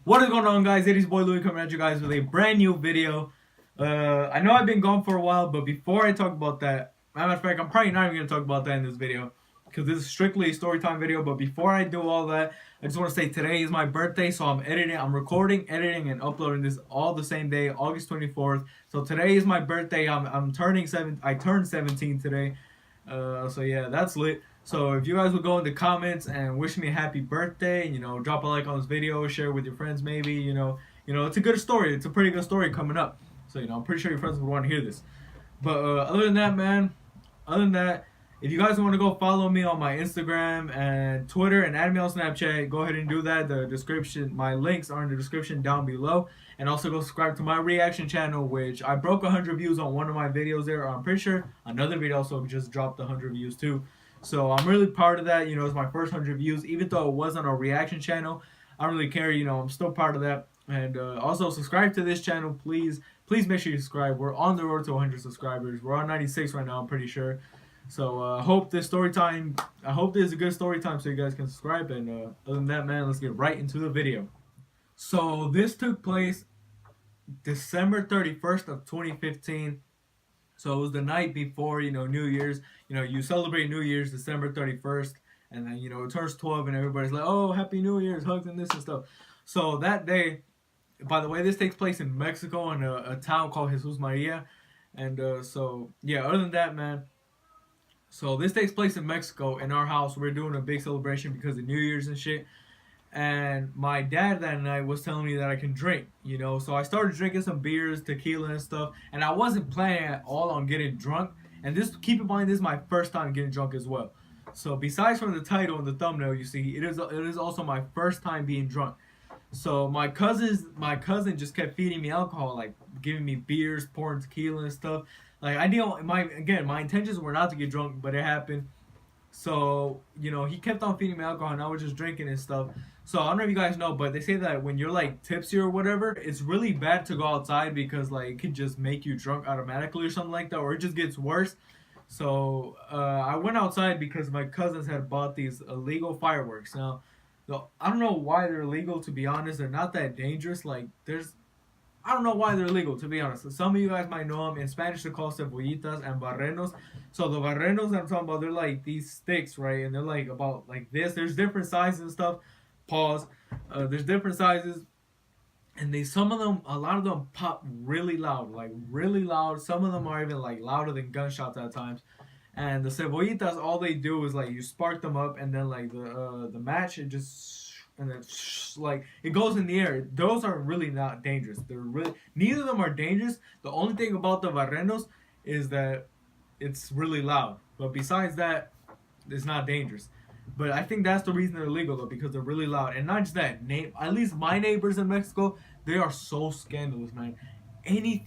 What is going on, guys? It is boy Louis coming at you guys with a brand new video. I know I've been gone for a while, but before I talk about that, matter of fact, I'm probably not even going to talk about that in this video because this is strictly a story time video. But before I do all that, I just want to say today is my birthday, so I'm recording, editing, and uploading this all the same day, August 24th. So today is my birthday. I'm turning I turned 17 today. So yeah, that's lit. So if you guys would go in the comments and wish me a happy birthday, drop a like on this video, share it with your friends, maybe, it's a good story. It's a pretty good story coming up. So I'm pretty sure your friends would want to hear this. But other than that, man, other than that, if you guys want to go follow me on my Instagram and Twitter and add me on Snapchat, go ahead and do that. The description, my links are in the description down below. And also go subscribe to my reaction channel, which I broke 100 views on one of my videos there. I'm pretty sure another video also just dropped 100 views too. So I'm really proud of that. It's my first 100 views. Even though it wasn't a reaction channel, I don't really care. I'm still proud of that. And also subscribe to this channel, please. Please make sure you subscribe. We're on the road to 100 subscribers. We're on 96 right now, I'm pretty sure. So I hope this is a good story time so you guys can subscribe. And other than that, man, let's get right into the video. So this took place December 31st of 2015. So it was the night before, New Year's. You celebrate New Year's December 31st, and then, it turns 12, and everybody's like, oh, Happy New Year's, hugs and this and stuff. So that day, by the way, this takes place in Mexico in a town called Jesus Maria. And so, yeah, other than that, man, so this takes place in Mexico. In our house, we're doing a big celebration because of New Year's and shit. And my dad that night was telling me that I can drink, So I started drinking some beers, tequila and stuff. And I wasn't planning at all on getting drunk. And keep in mind, this is my first time getting drunk as well. So besides from the title and the thumbnail, you see, it is also my first time being drunk. So my cousin just kept feeding me alcohol, like giving me beers, pouring tequila and stuff. Like I knew my intentions were not to get drunk, but it happened. So, he kept on feeding me alcohol and I was just drinking and stuff. So, I don't know if you guys know, but they say that when you're like tipsy or whatever, it's really bad to go outside because like it could just make you drunk automatically or something like that, or it just gets worse. So, I went outside because my cousins had bought these illegal fireworks. Now, I don't know why they're illegal, to be honest. They're not that dangerous. Like, I don't know why they're illegal, to be honest. Some of you guys might know them. In Spanish, they're called cebollitas and barrenos. So the barrenos that I'm talking about, they're like these sticks, right? And they're like about like this. There's different sizes and stuff. Pause. There's different sizes. And a lot of them pop really loud, like really loud. Some of them are even like louder than gunshots at times. And the cebollitas, all they do is like you spark them up, and then like the match, it just and then like it goes in the air. Those are really not dangerous. Neither of them are dangerous. The only thing about the barrenos is that it's really loud. But besides that, it's not dangerous. But I think that's the reason they're illegal though, because they're really loud. And not just that, at least my neighbors in Mexico, they are so scandalous, man. Any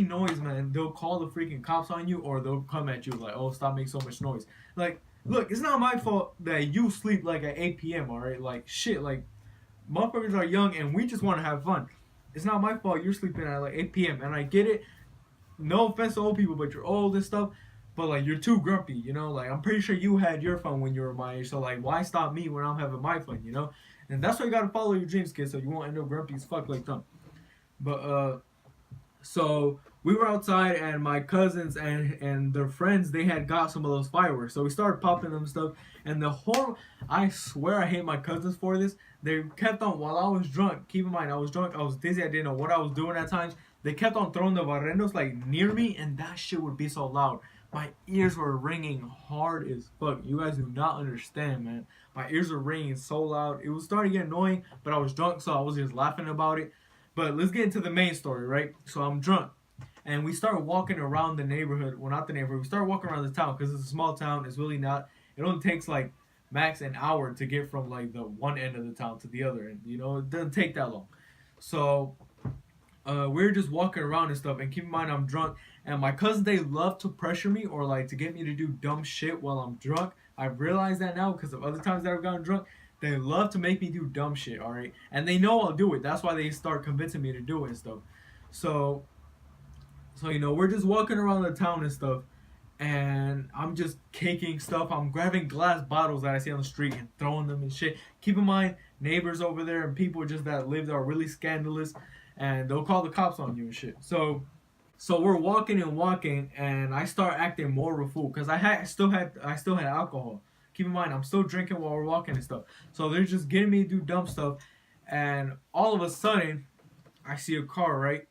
noise, man, they'll call the freaking cops on you, or they'll come at you like, oh, stop making so much noise. Like, look, it's not my fault that you sleep like at 8 p.m., alright? Like, shit, like, motherfuckers are young and we just want to have fun. It's not my fault you're sleeping at like 8 p.m. And I get it. No offense to old people, but you're old and stuff. But like you're too grumpy, Like I'm pretty sure you had your fun when you were my age. So like, why stop me when I'm having my fun, And that's why you gotta follow your dreams, kid, so you won't end up grumpy as fuck like them. But so we were outside and my cousins and their friends, they had got some of those fireworks. So we started popping them stuff. And I swear I hate my cousins for this. They kept on, while I was drunk, keep in mind I was drunk, I was dizzy, I didn't know what I was doing at times. They kept on throwing the barrenos like near me, and that shit would be so loud. My ears were ringing hard as fuck. You guys do not understand, man. My ears were ringing so loud. It was starting to get annoying, but I was drunk, so I was just laughing about it. But let's get into the main story, right? So I'm drunk. And we start walking around the neighborhood. Well, not the neighborhood. We start walking around the town because it's a small town. It's really not. It only takes like max an hour to get from like the one end of the town to the other end. It doesn't take that long. So we're just walking around and stuff. And keep in mind, I'm drunk. And my cousins, they love to pressure me or like to get me to do dumb shit while I'm drunk. I've realized that now because of other times that I've gotten drunk. They love to make me do dumb shit, alright? And they know I'll do it. That's why they start convincing me to do it and stuff. So we're just walking around the town and stuff. And I'm just caking stuff. I'm grabbing glass bottles that I see on the street and throwing them and shit. Keep in mind, neighbors over there and people just that live there are really scandalous, and they'll call the cops on you and shit. So we're walking and walking, and I start acting more of a fool because I still had alcohol. Keep in mind, I'm still drinking while we're walking and stuff. So they're just getting me to do dumb stuff, and all of a sudden, I see a car. Right,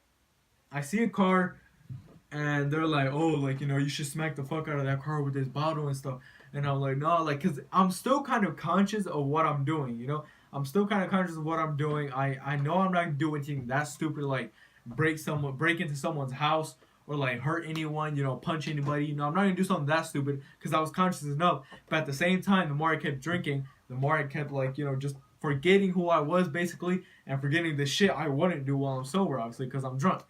I see a car, and they're like, "Oh, like you should smack the fuck out of that car with this bottle and stuff." And I'm like, "No, like, cause I'm still kind of conscious of what I'm doing. I'm still kind of conscious of what I'm doing. I know I'm not doing anything that stupid, like break into someone's house or like hurt anyone, punch anybody. I'm not gonna do something that stupid because I was conscious enough. But at the same time, the more I kept drinking, the more I kept like, just forgetting who I was basically and forgetting the shit I wouldn't do while I'm sober, obviously, because I'm drunk.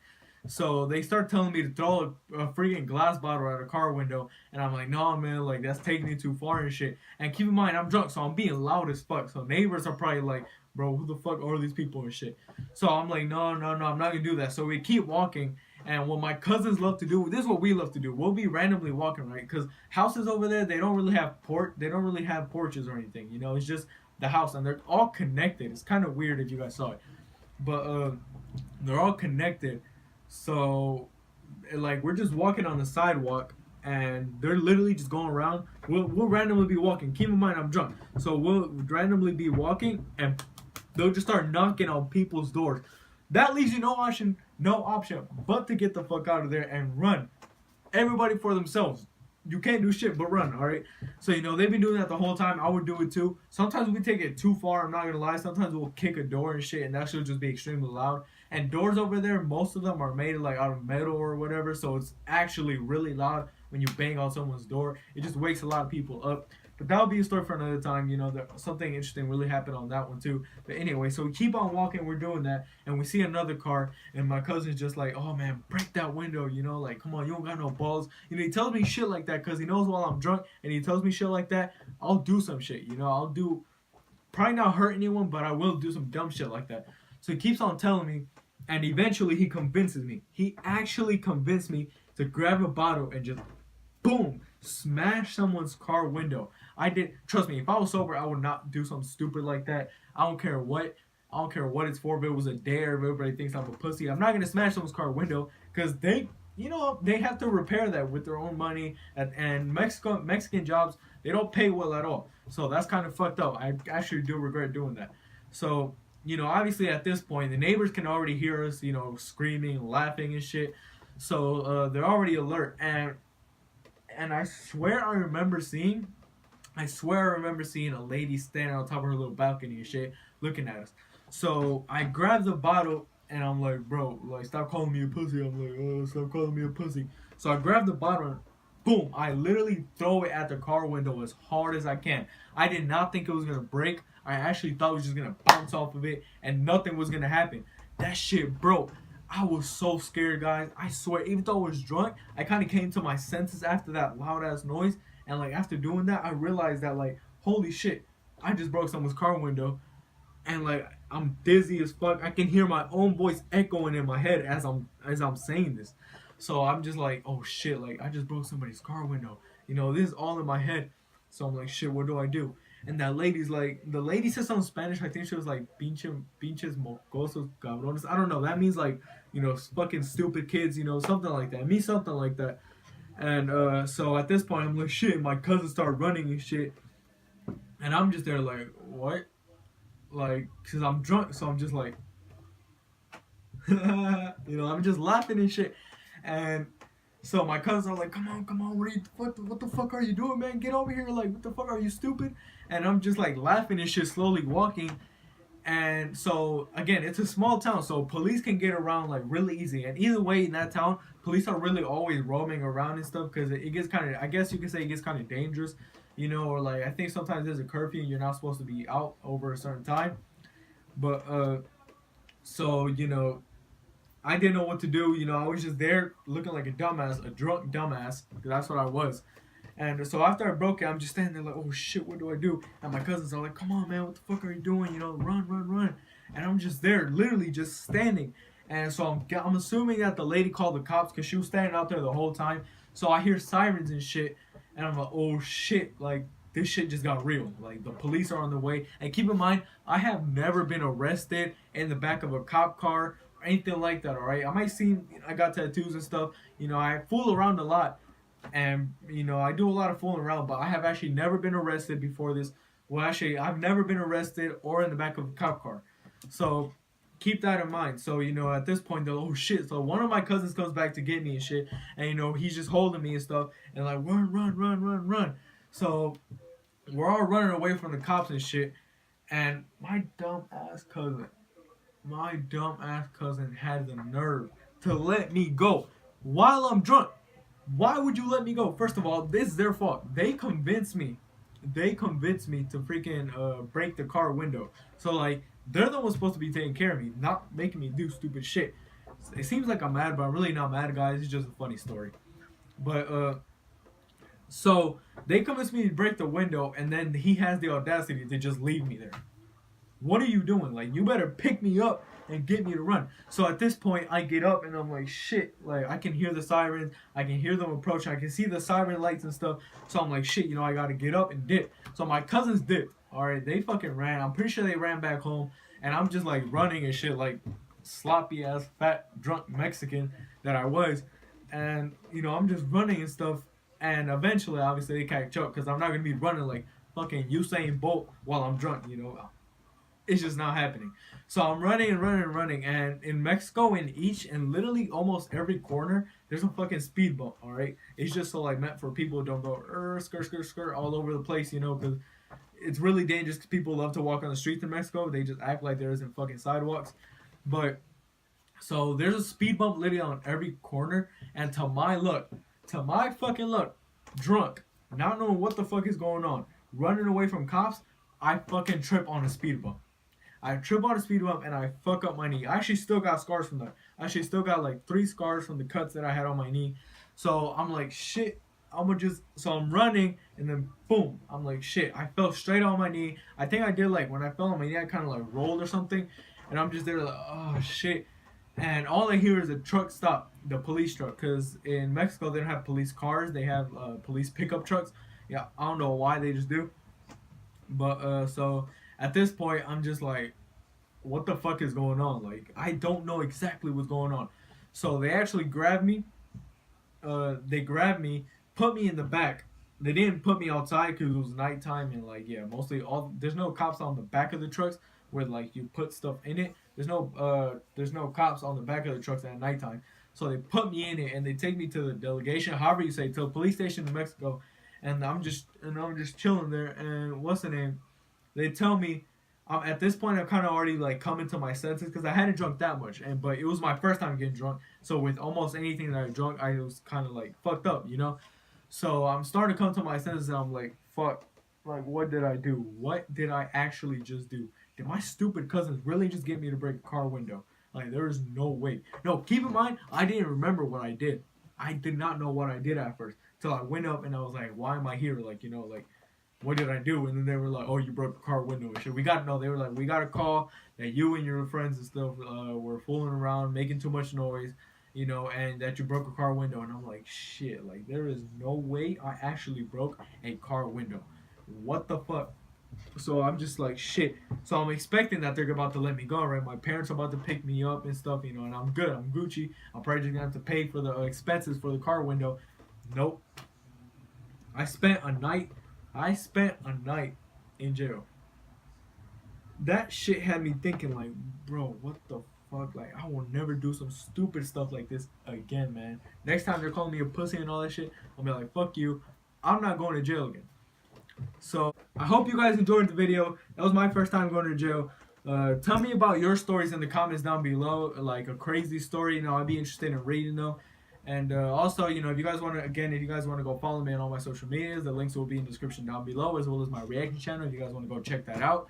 So they start telling me to throw a freaking glass bottle at a car window, and I'm like, no, man, like that's taking it too far and shit. And keep in mind, I'm drunk, so I'm being loud as fuck. So neighbors are probably like, bro, who the fuck are these people and shit? So I'm like, no, I'm not gonna do that. So we keep walking, and what my cousins love to do, this is what we love to do. We'll be randomly walking, right? Because houses over there, they don't really have porches or anything. It's just the house, and they're all connected. It's kind of weird if you guys saw it, but they're all connected. So, like, we're just walking on the sidewalk, and they're literally just going around. We'll randomly be walking. Keep in mind, I'm drunk. So we'll randomly be walking, and they'll just start knocking on people's doors. That leaves you no option but to get the fuck out of there and run. Everybody for themselves. You can't do shit but run, alright? So, they've been doing that the whole time. I would do it too. Sometimes we take it too far, I'm not gonna lie. Sometimes we'll kick a door and shit, and that should just be extremely loud. And doors over there, most of them are made like out of metal or whatever, so it's actually really loud when you bang on someone's door. It just wakes a lot of people up. But that'll be a story for another time. Something interesting really happened on that one too. But anyway, so we keep on walking, we're doing that, and we see another car, and my cousin's just like, oh man, break that window, like, come on, you don't got no balls. He tells me shit like that because he knows while I'm drunk, and he tells me shit like that, I'll do some shit, I'll do, probably not hurt anyone, but I will do some dumb shit like that. So he keeps on telling me, and eventually he convinces me. He actually convinced me to grab a bottle and just, boom, smash someone's car window. Trust me, if I was sober, I would not do something stupid like that. I don't care what it's for. If it was a dare, if everybody thinks I'm a pussy, I'm not gonna smash someone's car window because they have to repair that with their own money. And Mexican jobs, they don't pay well at all. So that's kind of fucked up. I actually do regret doing that. So, obviously at this point, the neighbors can already hear us, screaming, laughing and shit. So they're already alert. And I swear I remember seeing a lady standing on top of her little balcony and shit, looking at us. So I grabbed the bottle, and I'm like, bro, like, stop calling me a pussy. I'm like, oh, stop calling me a pussy. So I grabbed the bottle, and boom, I literally throw it at the car window as hard as I can. I did not think it was gonna break. I actually thought it was just gonna bounce off of it, and nothing was gonna happen. That shit broke. I was so scared, guys. I swear, even though I was drunk, I kind of came to my senses after that loud ass noise. And like after doing that, I realized that like, holy shit, I just broke someone's car window. And like I'm dizzy as fuck. I can hear my own voice echoing in my head as I'm saying this. So I'm just like, oh shit, like I just broke somebody's car window. This is all in my head. So I'm like, shit, what do I do? And that lady's like, the lady said something in Spanish. I think she was like, pinches mocosos cabrones. I don't know. That means like, fucking stupid kids, something like that. Me, something like that. And so at this point, I'm like, shit, my cousins start running and shit. And I'm just there like, what? Like, because I'm drunk, so I'm just like, I'm just laughing and shit. And so my cousins are like, come on, what the fuck are you doing, man? Get over here, like, what the fuck, are you stupid? And I'm just like laughing and shit, slowly walking. And so again, it's a small town, so police can get around like really easy. And either way, in that town, police are really always roaming around and stuff because it gets kind of, I guess you could say, it gets kind of dangerous, or like I think sometimes there's a curfew and you're not supposed to be out over a certain time. But so I didn't know what to do. I was just there looking like a dumbass, a drunk dumbass, because that's what I was. And so after I broke it, I'm just standing there like, oh shit, what do I do? And my cousins are like, come on, man, what the fuck are you doing? Run. And I'm just there, literally just standing. And so I'm assuming that the lady called the cops because she was standing out there the whole time. So I hear sirens and shit. And I'm like, oh shit, like, this shit just got real. Like, the police are on the way. And keep in mind, I have never been arrested in the back of a cop car or anything like that, alright? I might seem, I got tattoos and stuff. You know, I fool around a lot. And, you know, I do a lot of fooling around. But I have actually never been arrested before this. Well, actually, I've never been arrested or in the back of a cop car. So, keep that in mind. So, you know, at this point, they're like, oh shit. So, one of my cousins comes back to get me and shit. And, you know, he's just holding me and stuff. And like, run. So, we're all running away from the cops and shit. And my dumb ass cousin had the nerve to let me go while I'm drunk. Why would you let me go? First of all, this is their fault. They convinced me to freaking break the car window. So, like, they're the ones supposed to be taking care of me, not making me do stupid shit. It seems like I'm mad, but I'm really not mad, guys. It's just a funny story. But, so they convinced me to break the window, and then he has the audacity to just leave me there. What are you doing? Like, you better pick me up and get me to run. So at this point, I get up and I'm like, shit. Like, I can hear the sirens. I can hear them approaching. I can see the siren lights and stuff. So I'm like, shit, you know, I gotta get up and dip. So my cousins dipped. Alright, they fucking ran. I'm pretty sure they ran back home. And I'm just like running and shit, like sloppy ass, fat, drunk Mexican that I was. And, you know, I'm just running and stuff. And eventually, obviously, they catch up because I'm not going to be running like fucking Usain Bolt while I'm drunk, you know. It's just not happening. So I'm running. And in Mexico, in each and literally almost every corner, there's a fucking speed bump, all right? It's just so, like, meant for people who don't go skirt all over the place, you know, because it's really dangerous because people love to walk on the streets in Mexico. They just act like there isn't fucking sidewalks. But, so there's a speed bump literally on every corner. And to my fucking luck, drunk, not knowing what the fuck is going on, running away from cops, I fucking trip on a speed bump. I trip on a speed bump and I fuck up my knee. I actually still got scars from that. I actually still got like 3 scars from the cuts that I had on my knee. So I'm like, shit, so I'm running and then boom, I'm like, shit, I fell straight on my knee. I think I did, like, when I fell on my knee, I kind of like rolled or something. And I'm just there like, oh shit. And all I hear is a truck stop, the police truck. Because in Mexico, they don't have police cars. They have police pickup trucks. Yeah, I don't know why, they just do. But, so, at this point, I'm just like, what the fuck is going on? Like, I don't know exactly what's going on. So, they actually grabbed me. They grabbed me, put me in the back. They didn't put me outside because it was nighttime. And, like, yeah, mostly there's no cops on the back of the trucks where, like, you put stuff in it. There's no cops on the back of the trucks at nighttime. So they put me in it and they take me to the delegation, however you say, to a police station in Mexico. And I'm just chilling there. And what's the name? They tell me, at this point I'm kind of already like coming to my senses because I hadn't drunk that much. But it was my first time getting drunk. So with almost anything that I drunk, I was kind of like fucked up, you know. So I'm starting to come to my senses and I'm like, fuck, like, what did I do? What did I actually just do? Did my stupid cousins really just get me to break a car window? Like, there is no way. No, keep in mind, I didn't remember what I did. I did not know what I did at first. Till I went up and I was like, why am I here? Like, you know, like, what did I do? And then they were like, oh, you broke a car window and shit. They were like, we got a call that you and your friends and stuff were fooling around, making too much noise, you know, and that you broke a car window. And I'm like, shit, like, there is no way I actually broke a car window. What the fuck? So I'm just like, shit. So I'm expecting that they're about to let me go, right? My parents are about to pick me up and stuff, you know, and I'm good. I'm Gucci. I'm probably just gonna have to pay for the expenses for the car window. Nope. I spent a night in jail. That shit had me thinking, like, bro, what the fuck? Like, I will never do some stupid stuff like this again, man. Next time they're calling me a pussy and all that shit, I'll be like, fuck you. I'm not going to jail again. So, I hope you guys enjoyed the video. That was my first time going to jail. Tell me about your stories in the comments down below. Like a crazy story, you know, I'd be interested in reading them. And also, you know, if you guys want to go follow me on all my social medias, the links will be in the description down below, as well as my reaction channel if you guys want to go check that out.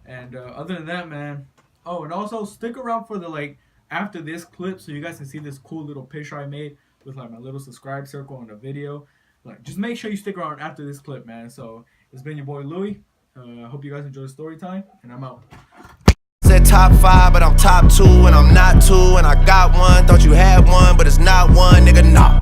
And other than that, man. Oh, and also stick around for the, like, after this clip so you guys can see this cool little picture I made with, like, my little subscribe circle on the video. Like, just make sure you stick around after this clip, man. So, it's been your boy Louis. I hope you guys enjoy the story time, and I'm out. Said top 5, but I'm top 2, and I'm not 2, and I got one. Thought you had one, but it's not one, nigga, nah.